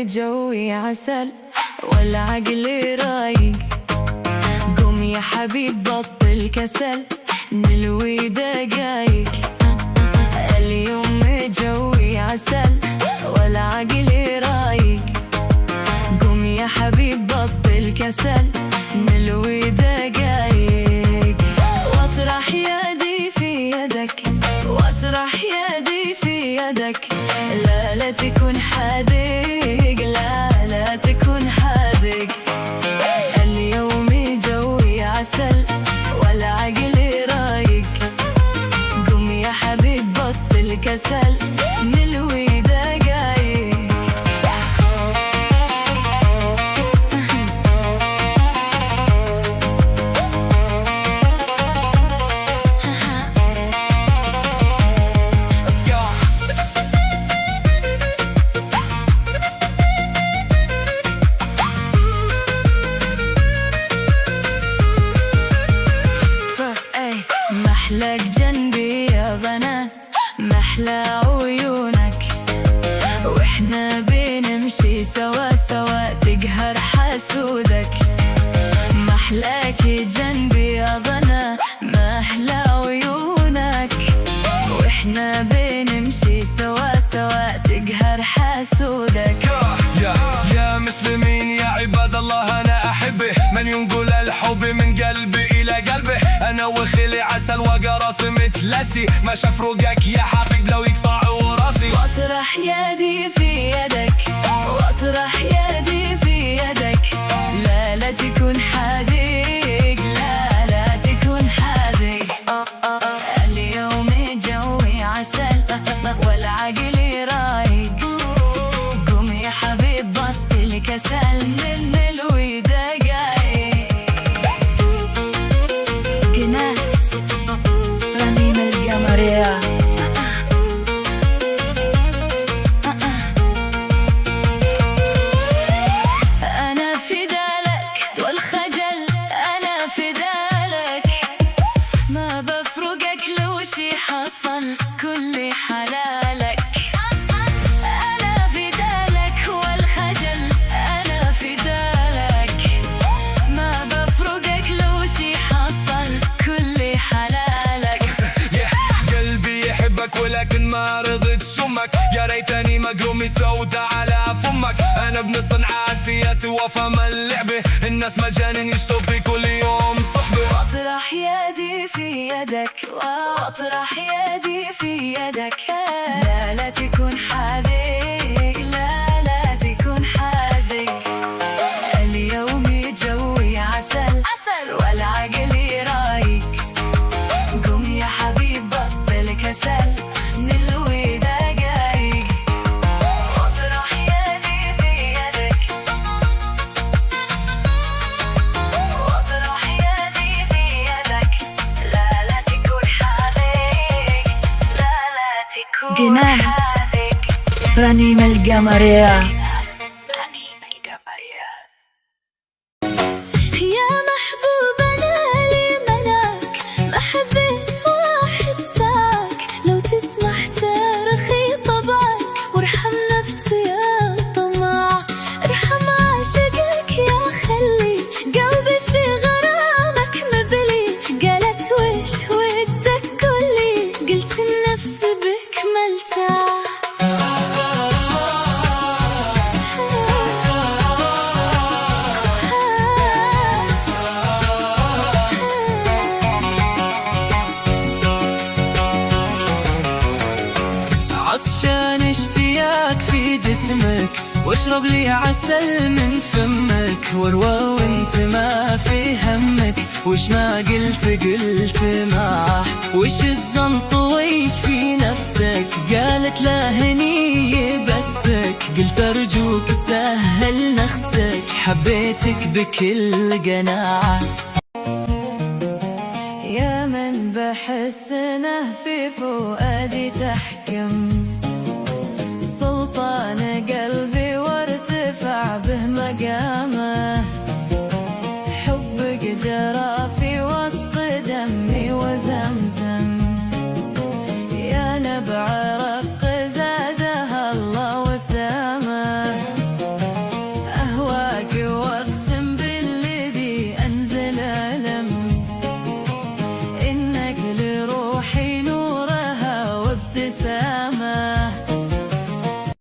جوي عسل والعقل رايق. قوم يا حبيب بطل كسل نلوي دقايق. اليوم جوي عسل والعقل رايق. قوم يا حبيب بطل كسل نلوي دقايق. واطرح يدي في يدك، واطرح يدي في يدك. لا تكون حادق، لا تكون حادق. اليوم جوي عسل والعقل رايق. قوم يا حبيب بطل كسل نلوي دقايق. محلاك جنبي يا بنات، محلى عيونك. واحنا بنمشي سوا سوا تقهر حسودك. محلاك جنبي يا بنات، محلى عيونك. واحنا بنمشي سوا سوا تقهر حسودك. يا مسلمين يا عباد الله أنا أحبه. من ينقل الحب من قلبي إلى قلبه. أنا وخلي عسل وقراص متلسي. ما شاف رقك يا حبيب لو يقطعوا راسي. واطرح يدي في يدك، واطرح يدي في يدك. لا تكون حادق، لا تكون حادق. اليوم جوي عسل والعقل رايق. قوم يا حبيب بطل كسل نلوي دقايق. جنات رنين القمرية. أنا فدالك والخجل، أنا فدالك. ما بفرقك لو شي حصل كل حلالك. أنا فدالك والخجل، أنا فدالك. ما بفرقك لو شي حصل كل حلالك. قلبي يحبك ولكن ما رضيت شمك. يا ريتني مقرومي سودة على فمك. أنا ابن صنعاء سياسي وفهم اللعبة. الناس مجانين يشتوا في كل يوم صحبة. واطرح يدي في يدك، واطرح يدي في يدك. لا تكون حادق، لا تكون حادق. اليوم جوي عسل والعقل رايق. قوم يا حبيب بطل كسل نلوي دقايق. واطرح يدي في يدك، واطرح يدي في يدك. لا تكون حادق، لا تكون حادق. رنين القمرية. يا محبوب أنا لي مناك، ما حبيت واحد ساك. لو تسمح ترخي طبعك وارحم نفسي يا طماع. ارحم عاشقك يا خلي قلبي في غرامك مبلي. قالت وش ودك قولي، قلت النفس بك ملتاع. عطشان اشتياق في جسمك، واشرب لي عسل من فمك. واروى وانت ما في همك، وش ما قلت معه. وش الزنط ويش في نفسك؟ قالت لا هني بسك. قلت أرجوك سهل نخسك، حبيتك بكل قناعة. يا من بحسنه في فؤادي تحكم، سلطان قلبي وارتفع به مقامه. حبك جرى